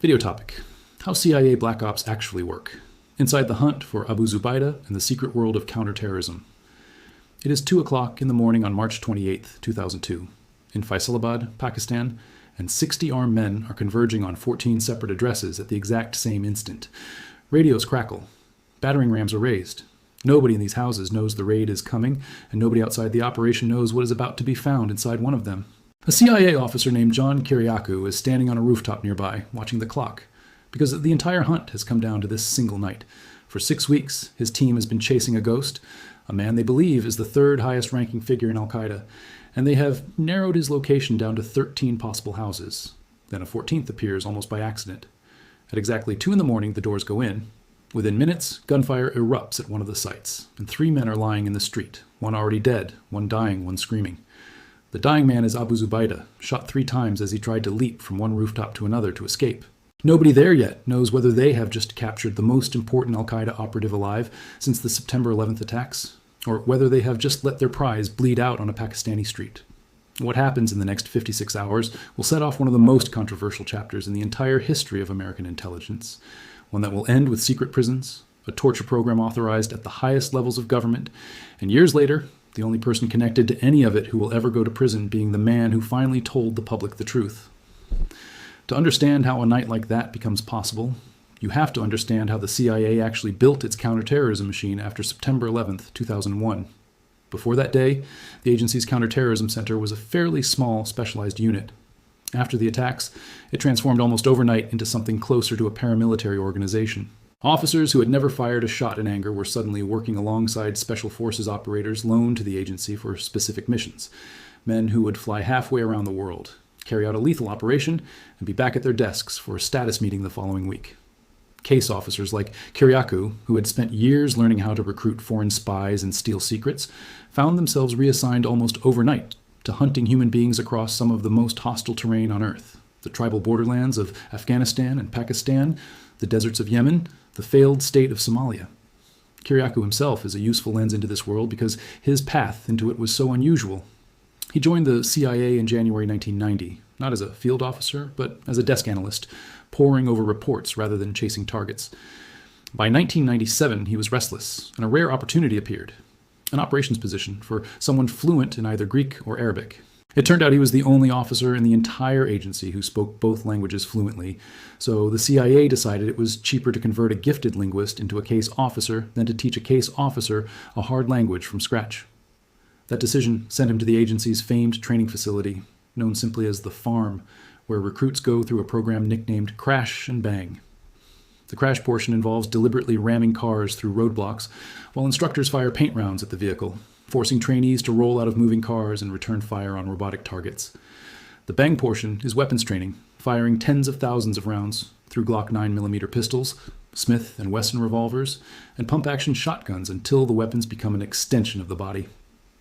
Video topic: how CIA Black Ops actually work. Inside the hunt for Abu Zubaydah and the secret world of counterterrorism. It is 2 o'clock in the morning on March 28, 2002. In Faisalabad, Pakistan, and 60 armed men are converging on 14 separate addresses at the exact same instant. Radios crackle. Battering rams are raised. Nobody in these houses knows the raid is coming, and nobody outside the operation knows what is about to be found inside one of them. A CIA officer named John Kiriakou is standing on a rooftop nearby, watching the clock, because the entire hunt has come down to this single night. For 6 weeks, his team has been chasing a ghost, a man they believe is the third highest-ranking figure in Al-Qaeda, and they have narrowed his location down to 13 possible houses. Then a 14th appears almost by accident. At exactly 2 in the morning, the doors go in. Within minutes, gunfire erupts at one of the sites, and 3 men are lying in the street, one already dead, one dying, one screaming. The dying man is Abu Zubaydah, shot 3 times as he tried to leap from one rooftop to another to escape. Nobody there yet knows whether they have just captured the most important Al-Qaeda operative alive since the September 11th attacks, or whether they have just let their prize bleed out on a Pakistani street. What happens in the next 56 hours will set off one of the most controversial chapters in the entire history of American intelligence, one that will end with secret prisons, a torture program authorized at the highest levels of government, and years later, the only person connected to any of it who will ever go to prison being the man who finally told the public the truth. To understand how a night like that becomes possible, you have to understand how the CIA actually built its counterterrorism machine after September 11th, 2001. Before that day, the agency's counterterrorism center was a fairly small, specialized unit. After the attacks, it transformed almost overnight into something closer to a paramilitary organization. Officers who had never fired a shot in anger were suddenly working alongside special forces operators loaned to the agency for specific missions. Men who would fly halfway around the world, carry out a lethal operation, and be back at their desks for a status meeting the following week. Case officers like Kiriakou, who had spent years learning how to recruit foreign spies and steal secrets, found themselves reassigned almost overnight to hunting human beings across some of the most hostile terrain on Earth: the tribal borderlands of Afghanistan and Pakistan, the deserts of Yemen, the failed state of Somalia. Kiriakou himself is a useful lens into this world because his path into it was so unusual. He joined the CIA in January 1990, not as a field officer, but as a desk analyst, poring over reports rather than chasing targets. By 1997, he was restless, and a rare opportunity appeared: an operations position for someone fluent in either Greek or Arabic. It turned out he was the only officer in the entire agency who spoke both languages fluently, so the CIA decided it was cheaper to convert a gifted linguist into a case officer than to teach a case officer a hard language from scratch. That decision sent him to the agency's famed training facility, known simply as the Farm, where recruits go through a program nicknamed Crash and Bang. The crash portion involves deliberately ramming cars through roadblocks, while instructors fire paint rounds at the vehicle, forcing trainees to roll out of moving cars and return fire on robotic targets. The Bang portion is weapons training, firing tens of thousands of rounds through Glock 9mm pistols, Smith & Wesson revolvers, and pump-action shotguns until the weapons become an extension of the body.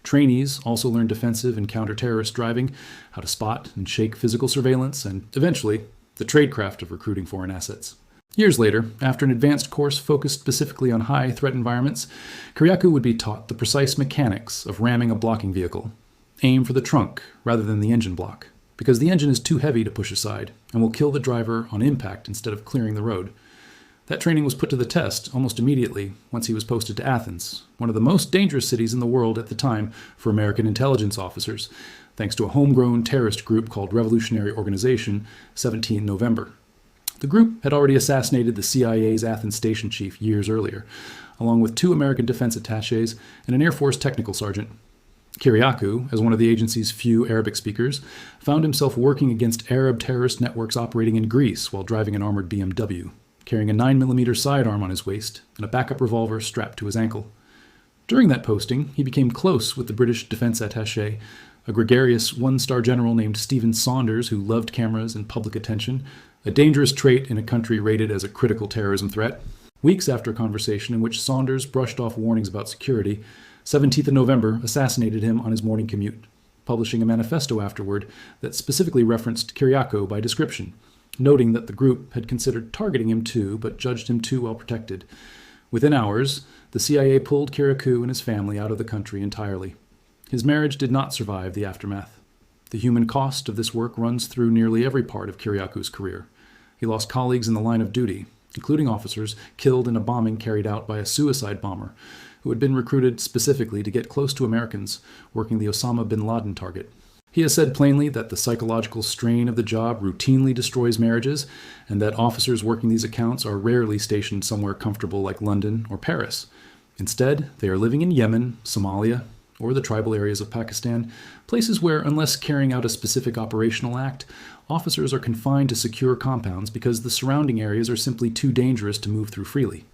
Trainees also learn defensive and counter-terrorist driving, how to spot and shake physical surveillance, and eventually, the tradecraft of recruiting foreign assets. Years later, after an advanced course focused specifically on high-threat environments, Kiriakou would be taught the precise mechanics of ramming a blocking vehicle. Aim for the trunk rather than the engine block, because the engine is too heavy to push aside and will kill the driver on impact instead of clearing the road. That training was put to the test almost immediately once he was posted to Athens, one of the most dangerous cities in the world at the time for American intelligence officers, thanks to a homegrown terrorist group called Revolutionary Organization, 17 November. The group had already assassinated the CIA's Athens station chief years earlier, along with 2 American defense attachés and an Air Force technical sergeant. Kiriakou, as one of the agency's few Arabic speakers, found himself working against Arab terrorist networks operating in Greece while driving an armored BMW, carrying a 9mm sidearm on his waist and a backup revolver strapped to his ankle. During that posting, he became close with the British defense attaché, a gregarious 1-star general named Stephen Saunders who loved cameras and public attention, a dangerous trait in a country rated as a critical terrorism threat. Weeks after a conversation in which Saunders brushed off warnings about security, 17th of November assassinated him on his morning commute, publishing a manifesto afterward that specifically referenced Kiriakou by description, noting that the group had considered targeting him too, but judged him too well protected. Within hours, the CIA pulled Kiriakou and his family out of the country entirely. His marriage did not survive the aftermath. The human cost of this work runs through nearly every part of Kiriakou's career. He lost colleagues in the line of duty, including officers killed in a bombing carried out by a suicide bomber who had been recruited specifically to get close to Americans working the Osama bin Laden target. He has said plainly that the psychological strain of the job routinely destroys marriages, and that officers working these accounts are rarely stationed somewhere comfortable like London or Paris. Instead, they are living in Yemen, Somalia, or the tribal areas of Pakistan, places where, unless carrying out a specific operational act, officers are confined to secure compounds because the surrounding areas are simply too dangerous to move through freely.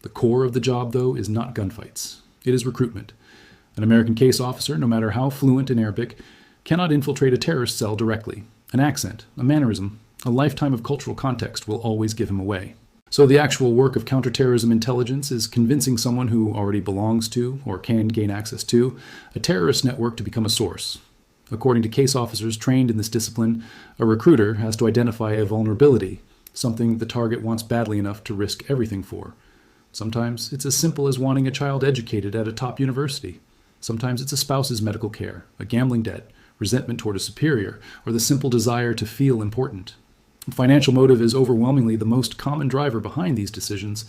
The core of the job, though, is not gunfights. It is recruitment. An American case officer, no matter how fluent in Arabic, cannot infiltrate a terrorist cell directly. An accent, a mannerism, a lifetime of cultural context will always give him away. So the actual work of counterterrorism intelligence is convincing someone who already belongs to, or can gain access to, a terrorist network to become a source. According to case officers trained in this discipline, a recruiter has to identify a vulnerability, something the target wants badly enough to risk everything for. Sometimes it's as simple as wanting a child educated at a top university. Sometimes it's a spouse's medical care, a gambling debt, resentment toward a superior, or the simple desire to feel important. Financial motive is overwhelmingly the most common driver behind these decisions,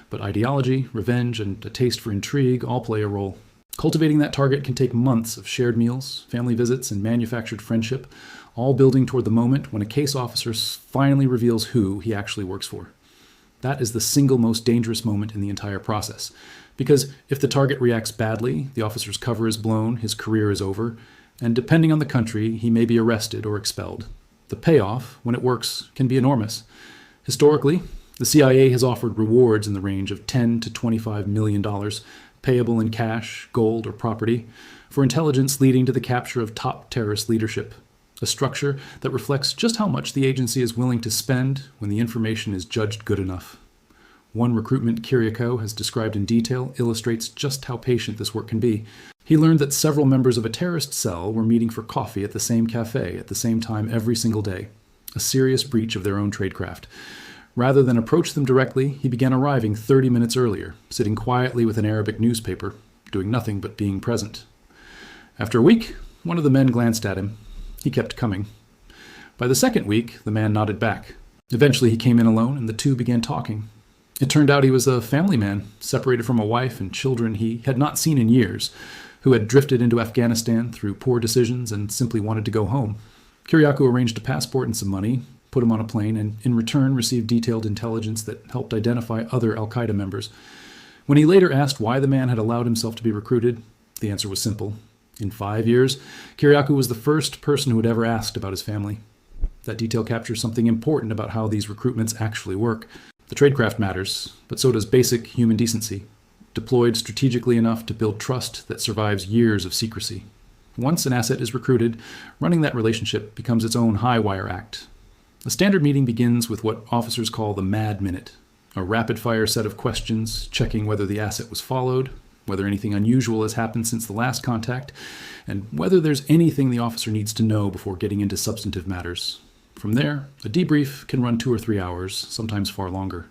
but ideology, revenge, and a taste for intrigue all play a role. Cultivating that target can take months of shared meals, family visits, and manufactured friendship, all building toward the moment when a case officer finally reveals who he actually works for. That is the single most dangerous moment in the entire process, because if the target reacts badly, the officer's cover is blown, his career is over, and depending on the country, he may be arrested or expelled. The payoff, when it works, can be enormous. Historically, the CIA has offered rewards in the range of $10 to $25 million, payable in cash, gold, or property, for intelligence leading to the capture of top terrorist leadership, a structure that reflects just how much the agency is willing to spend when the information is judged good enough. One recruitment Kiriakou has described in detail illustrates just how patient this work can be. He learned that several members of a terrorist cell were meeting for coffee at the same cafe at the same time every single day, a serious breach of their own tradecraft. Rather than approach them directly, he began arriving 30 minutes earlier, sitting quietly with an Arabic newspaper, doing nothing but being present. After a week, one of the men glanced at him. He kept coming. By the second week, the man nodded back. Eventually he came in alone, and the two began talking. It turned out he was a family man, separated from a wife and children he had not seen in years, who had drifted into Afghanistan through poor decisions and simply wanted to go home. Kiriakou arranged a passport and some money, put him on a plane, and in return received detailed intelligence that helped identify other al-Qaeda members. When he later asked why the man had allowed himself to be recruited, the answer was simple. In 5 years, Kiriakou was the first person who had ever asked about his family. That detail captures something important about how these recruitments actually work. The tradecraft matters, but so does basic human decency, deployed strategically enough to build trust that survives years of secrecy. Once an asset is recruited, running that relationship becomes its own high-wire act. A standard meeting begins with what officers call the Mad Minute, a rapid-fire set of questions checking whether the asset was followed, whether anything unusual has happened since the last contact, and whether there's anything the officer needs to know before getting into substantive matters. From there, a debrief can run 2 or 3 hours, sometimes far longer.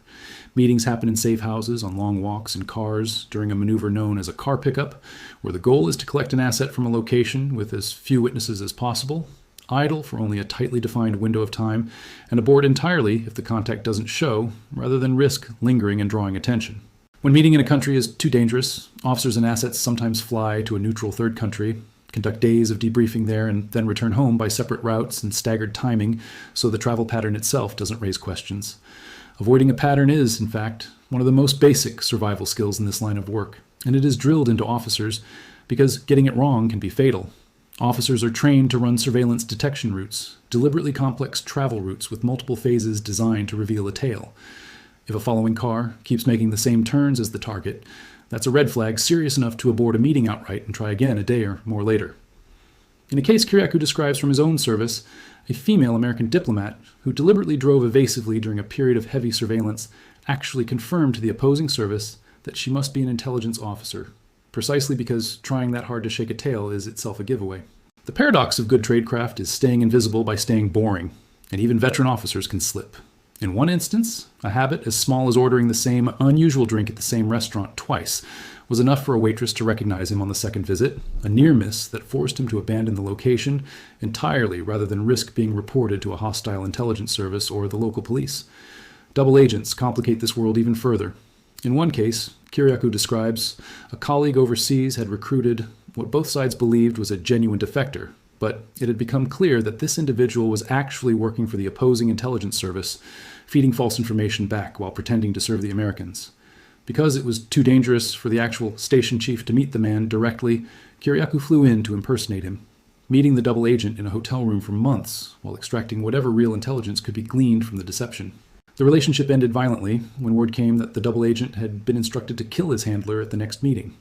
Meetings happen in safe houses, on long walks, in cars, during a maneuver known as a car pickup, where the goal is to collect an asset from a location with as few witnesses as possible, idle for only a tightly defined window of time, and aboard entirely if the contact doesn't show, rather than risk lingering and drawing attention. When meeting in a country is too dangerous, officers and assets sometimes fly to a neutral third country, conduct days of debriefing there, and then return home by separate routes and staggered timing so the travel pattern itself doesn't raise questions. Avoiding a pattern is, in fact, one of the most basic survival skills in this line of work, and it is drilled into officers because getting it wrong can be fatal. Officers are trained to run surveillance detection routes, deliberately complex travel routes with multiple phases designed to reveal a tail. If a following car keeps making the same turns as the target, that's a red flag serious enough to abort a meeting outright and try again a day or more later. In a case Kiriakou describes from his own service, a female American diplomat who deliberately drove evasively during a period of heavy surveillance actually confirmed to the opposing service that she must be an intelligence officer, precisely because trying that hard to shake a tail is itself a giveaway. The paradox of good tradecraft is staying invisible by staying boring, and even veteran officers can slip. In one instance, a habit as small as ordering the same unusual drink at the same restaurant twice was enough for a waitress to recognize him on the second visit, a near miss that forced him to abandon the location entirely rather than risk being reported to a hostile intelligence service or the local police. Double agents complicate this world even further. In one case, Kiriakou describes, a colleague overseas had recruited what both sides believed was a genuine defector, but it had become clear that this individual was actually working for the opposing intelligence service, feeding false information back while pretending to serve the Americans. Because it was too dangerous for the actual station chief to meet the man directly, Kiriakou flew in to impersonate him, meeting the double agent in a hotel room for months while extracting whatever real intelligence could be gleaned from the deception. The relationship ended violently when word came that the double agent had been instructed to kill his handler at the next meeting.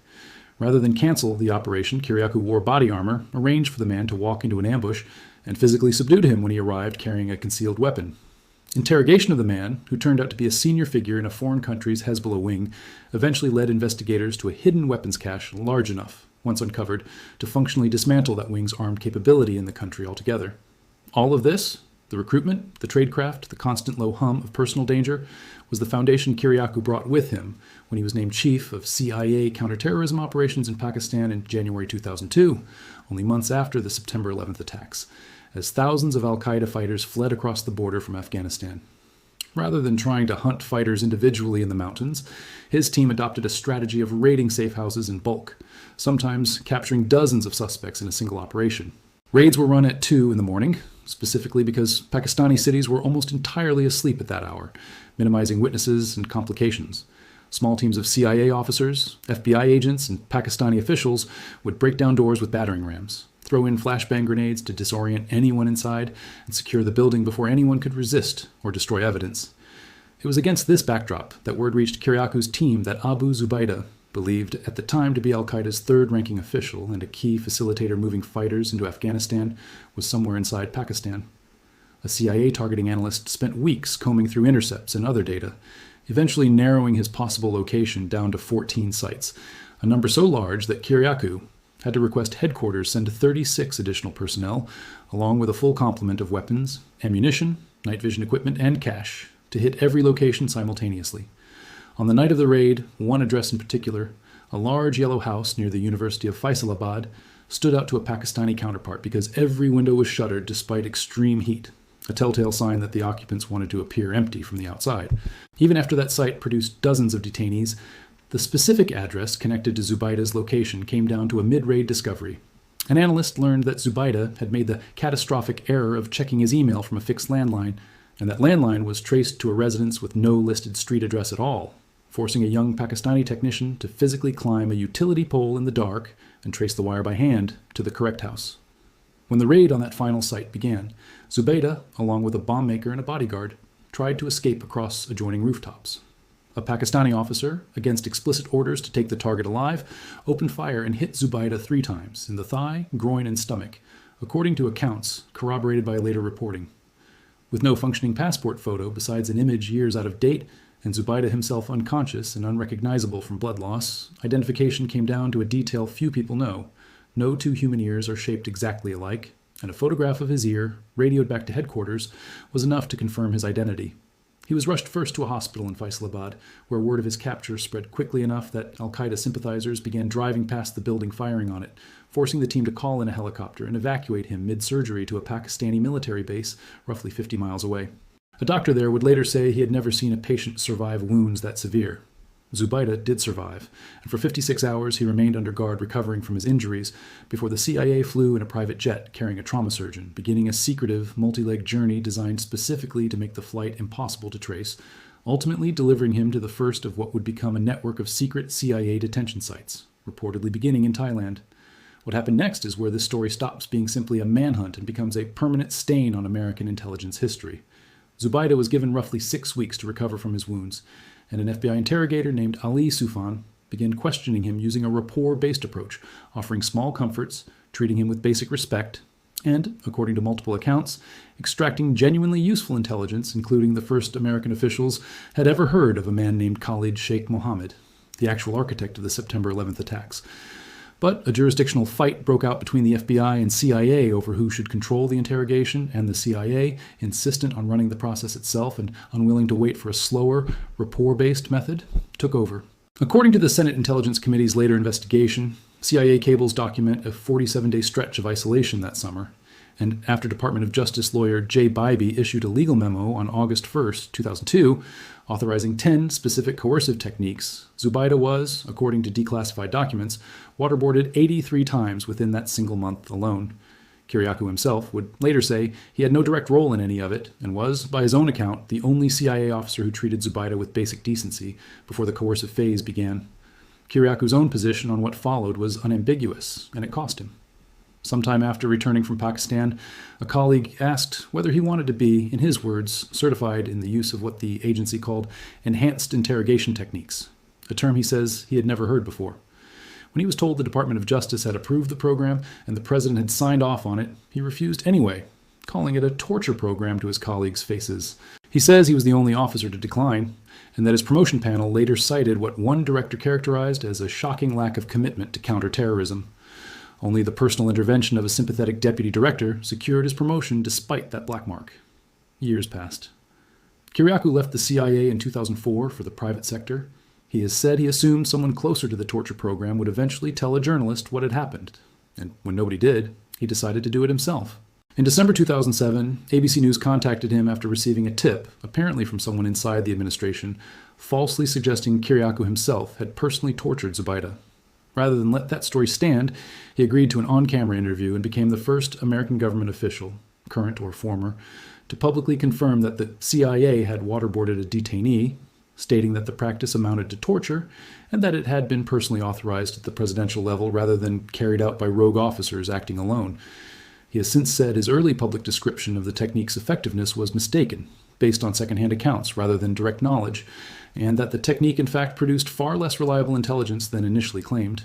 Rather than cancel the operation, Kiriakou wore body armor, arranged for the man to walk into an ambush, and physically subdued him when he arrived carrying a concealed weapon. Interrogation of the man, who turned out to be a senior figure in a foreign country's Hezbollah wing, eventually led investigators to a hidden weapons cache large enough, once uncovered, to functionally dismantle that wing's armed capability in the country altogether. All of this, the recruitment, the tradecraft, the constant low hum of personal danger, was the foundation Kiriakou brought with him when he was named chief of CIA counterterrorism operations in Pakistan in January 2002, only months after the September 11th attacks, as thousands of al-Qaeda fighters fled across the border from Afghanistan. Rather than trying to hunt fighters individually in the mountains, his team adopted a strategy of raiding safe houses in bulk, sometimes capturing dozens of suspects in a single operation. Raids were run at 2 in the morning, specifically because Pakistani cities were almost entirely asleep at that hour, minimizing witnesses and complications. Small teams of CIA officers, FBI agents, and Pakistani officials would break down doors with battering rams, throw in flashbang grenades to disorient anyone inside, and secure the building before anyone could resist or destroy evidence. It was against this backdrop that word reached Kiriakou's team that Abu Zubaydah, believed at the time to be al-Qaeda's third-ranking official and a key facilitator moving fighters into Afghanistan, was somewhere inside Pakistan. A CIA targeting analyst spent weeks combing through intercepts and other data, eventually narrowing his possible location down to 14 sites, a number so large that Kiriakou had to request headquarters send 36 additional personnel, along with a full complement of weapons, ammunition, night vision equipment, and cash, to hit every location simultaneously. On the night of the raid, one address in particular, a large yellow house near the University of Faisalabad, stood out to a Pakistani counterpart because every window was shuttered despite extreme heat, a telltale sign that the occupants wanted to appear empty from the outside. Even after that site produced dozens of detainees, the specific address connected to Zubaydah's location came down to a mid-raid discovery. An analyst learned that Zubaydah had made the catastrophic error of checking his email from a fixed landline, and that landline was traced to a residence with no listed street address at all, forcing a young Pakistani technician to physically climb a utility pole in the dark and trace the wire by hand to the correct house. When the raid on that final site began, Zubaydah, along with a bomb maker and a bodyguard, tried to escape across adjoining rooftops. A Pakistani officer, against explicit orders to take the target alive, opened fire and hit Zubaydah 3 times, in the thigh, groin, and stomach, according to accounts corroborated by later reporting. With no functioning passport photo besides an image years out of date, and Zubaydah himself unconscious and unrecognizable from blood loss, identification came down to a detail few people know. No 2 human ears are shaped exactly alike, and a photograph of his ear, radioed back to headquarters, was enough to confirm his identity. He was rushed first to a hospital in Faisalabad, where word of his capture spread quickly enough that al-Qaeda sympathizers began driving past the building firing on it, forcing the team to call in a helicopter and evacuate him mid-surgery to a Pakistani military base roughly 50 miles away. A doctor there would later say he had never seen a patient survive wounds that severe. Zubaydah did survive, and for 56 hours he remained under guard recovering from his injuries before the CIA flew in a private jet carrying a trauma surgeon, beginning a secretive, multi-leg journey designed specifically to make the flight impossible to trace, ultimately delivering him to the first of what would become a network of secret CIA detention sites, reportedly beginning in Thailand. What happened next is where this story stops being simply a manhunt and becomes a permanent stain on American intelligence history. Zubaydah was given roughly 6 weeks to recover from his wounds, and an FBI interrogator named Ali Soufan began questioning him using a rapport-based approach, offering small comforts, treating him with basic respect, and, according to multiple accounts, extracting genuinely useful intelligence, including the first American officials had ever heard of a man named Khalid Sheikh Mohammed, the actual architect of the September 11th attacks. But a jurisdictional fight broke out between the FBI and CIA over who should control the interrogation, and the CIA, insistent on running the process itself and unwilling to wait for a slower, rapport-based method, took over. According to the Senate Intelligence Committee's later investigation, CIA cables document a 47-day stretch of isolation that summer, and after Department of Justice lawyer Jay Bybee issued a legal memo on August 1, 2002, authorizing 10 specific coercive techniques, Zubaydah was, according to declassified documents, waterboarded 83 times within that single month alone. Kiriakou himself would later say he had no direct role in any of it and was, by his own account, the only CIA officer who treated Zubaydah with basic decency before the coercive phase began. Kiriakou's own position on what followed was unambiguous, and it cost him. Sometime after returning from Pakistan, a colleague asked whether he wanted to be, in his words, certified in the use of what the agency called enhanced interrogation techniques, a term he says he had never heard before. When he was told the Department of Justice had approved the program and the president had signed off on it, he refused anyway, calling it a torture program to his colleagues' faces. He says he was the only officer to decline, and that his promotion panel later cited what one director characterized as a shocking lack of commitment to counterterrorism. Only the personal intervention of a sympathetic deputy director secured his promotion despite that black mark. Years passed. Kiriakou left the CIA in 2004 for the private sector. He has said he assumed someone closer to the torture program would eventually tell a journalist what had happened, and when nobody did, he decided to do it himself. In December 2007, ABC News contacted him after receiving a tip, apparently from someone inside the administration, falsely suggesting Kiriakou himself had personally tortured Zubaydah. Rather than let that story stand, he agreed to an on-camera interview and became the first American government official, current or former, to publicly confirm that the CIA had waterboarded a detainee, stating that the practice amounted to torture and that it had been personally authorized at the presidential level rather than carried out by rogue officers acting alone. He has since said his early public description of the technique's effectiveness was mistaken, based on secondhand accounts rather than direct knowledge, and that the technique in fact produced far less reliable intelligence than initially claimed.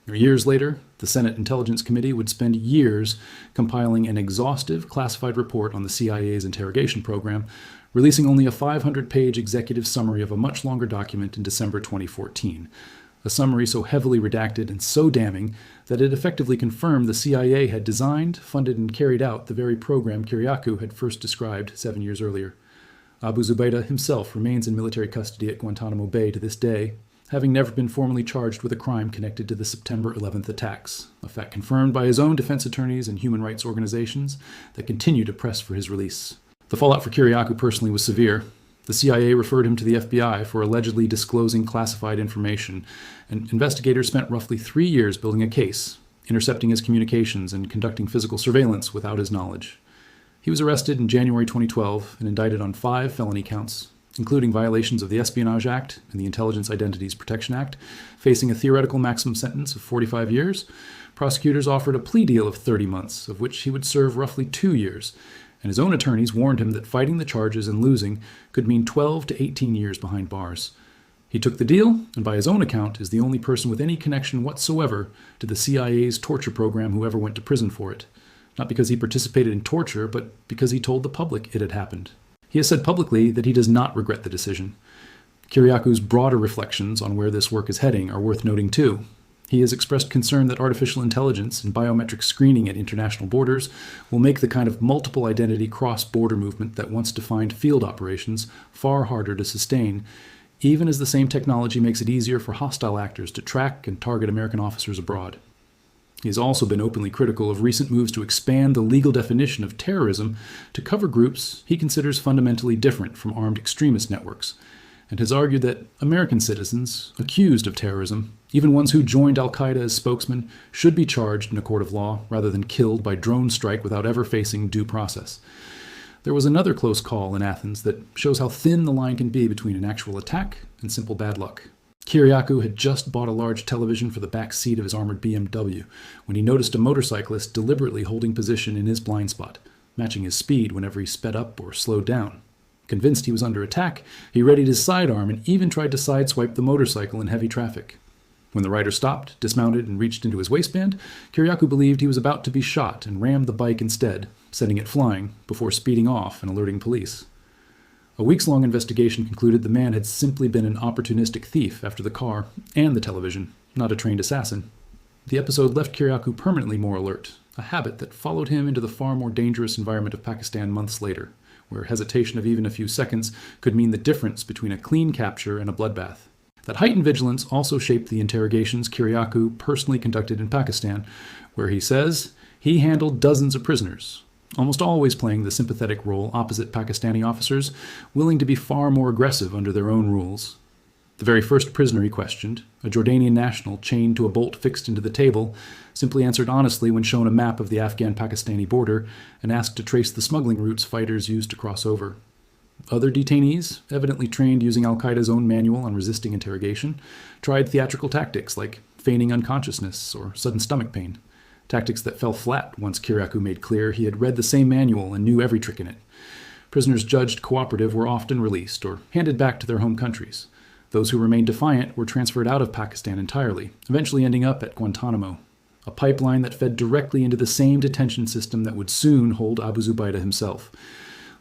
Years later, the Senate Intelligence Committee would spend years compiling an exhaustive classified report on the CIA's interrogation program, releasing only a 500-page executive summary of a much longer document in December 2014, a summary so heavily redacted and so damning that it effectively confirmed the CIA had designed, funded, and carried out the very program Kiriakou had first described 7 years earlier. Abu Zubaydah himself remains in military custody at Guantanamo Bay to this day, having never been formally charged with a crime connected to the September 11th attacks, a fact confirmed by his own defense attorneys and human rights organizations that continue to press for his release. The fallout for Kiriakou personally was severe. The CIA referred him to the FBI for allegedly disclosing classified information, and investigators spent roughly 3 years building a case, intercepting his communications and conducting physical surveillance without his knowledge. He was arrested in January 2012 and indicted on 5 felony counts, including violations of the Espionage Act and the Intelligence Identities Protection Act. Facing a theoretical maximum sentence of 45 years, prosecutors offered a plea deal of 30 months, of which he would serve roughly 2 years, and his own attorneys warned him that fighting the charges and losing could mean 12 to 18 years behind bars. He took the deal, and by his own account is the only person with any connection whatsoever to the CIA's torture program who ever went to prison for it. Not because he participated in torture, but because he told the public it had happened. He has said publicly that he does not regret the decision. Kiriakou's broader reflections on where this work is heading are worth noting too. He has expressed concern that artificial intelligence and biometric screening at international borders will make the kind of multiple identity cross-border movement that once defined field operations far harder to sustain, even as the same technology makes it easier for hostile actors to track and target American officers abroad. He has also been openly critical of recent moves to expand the legal definition of terrorism to cover groups he considers fundamentally different from armed extremist networks, and has argued that American citizens accused of terrorism, even ones who joined al-Qaeda as spokesmen, should be charged in a court of law rather than killed by drone strike without ever facing due process. There was another close call in Athens that shows how thin the line can be between an actual attack and simple bad luck. Kiriakou had just bought a large television for the back seat of his armored BMW when he noticed a motorcyclist deliberately holding position in his blind spot, matching his speed whenever he sped up or slowed down. Convinced he was under attack, he readied his sidearm and even tried to sideswipe the motorcycle in heavy traffic. When the rider stopped, dismounted, and reached into his waistband, Kiriakou believed he was about to be shot and rammed the bike instead, sending it flying, before speeding off and alerting police. A weeks-long investigation concluded the man had simply been an opportunistic thief after the car and the television, not a trained assassin. The episode left Kiriakou permanently more alert, a habit that followed him into the far more dangerous environment of Pakistan months later, where hesitation of even a few seconds could mean the difference between a clean capture and a bloodbath. That heightened vigilance also shaped the interrogations Kiriakou personally conducted in Pakistan, where he says he handled dozens of prisoners, almost always playing the sympathetic role opposite Pakistani officers, willing to be far more aggressive under their own rules. The very first prisoner he questioned, a Jordanian national chained to a bolt fixed into the table, simply answered honestly when shown a map of the Afghan-Pakistani border and asked to trace the smuggling routes fighters used to cross over. Other detainees, evidently trained using al-Qaeda's own manual on resisting interrogation, tried theatrical tactics like feigning unconsciousness or sudden stomach pain, tactics that fell flat once Kiriakou made clear he had read the same manual and knew every trick in it. Prisoners judged cooperative were often released or handed back to their home countries. Those who remained defiant were transferred out of Pakistan entirely, eventually ending up at Guantanamo, a pipeline that fed directly into the same detention system that would soon hold Abu Zubaydah himself.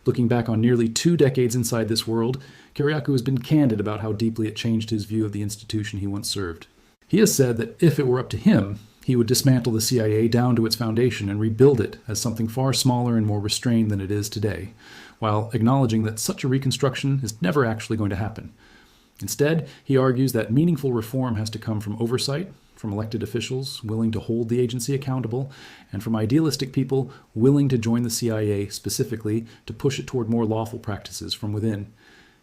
Looking back on nearly 2 decades inside this world, Kiriakou has been candid about how deeply it changed his view of the institution he once served. He has said that if it were up to him, he would dismantle the CIA down to its foundation and rebuild it as something far smaller and more restrained than it is today, while acknowledging that such a reconstruction is never actually going to happen. Instead, he argues that meaningful reform has to come from oversight, from elected officials willing to hold the agency accountable, and from idealistic people willing to join the CIA specifically to push it toward more lawful practices from within.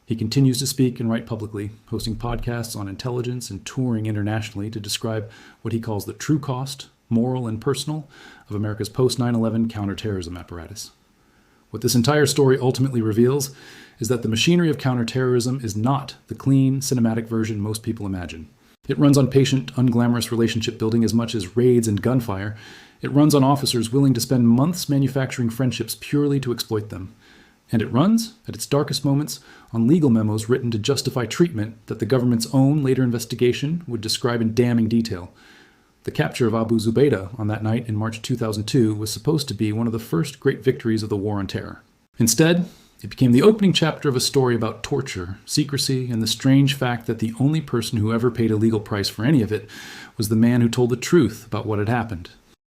He continues to speak and write publicly, hosting podcasts on intelligence and touring internationally to describe what he calls the true cost, moral and personal, of America's post-9/11 counterterrorism apparatus. What this entire story ultimately reveals is that the machinery of counterterrorism is not the clean, cinematic version most people imagine. It runs on patient, unglamorous relationship building as much as raids and gunfire. It runs on officers willing to spend months manufacturing friendships purely to exploit them. And it runs, at its darkest moments, on legal memos written to justify treatment that the government's own later investigation would describe in damning detail. The capture of Abu Zubaydah on that night in March 2002 was supposed to be one of the first great victories of the War on Terror. Instead, it became the opening chapter of a story about torture, secrecy, and the strange fact that the only person who ever paid a legal price for any of it was the man who told the truth about what had happened.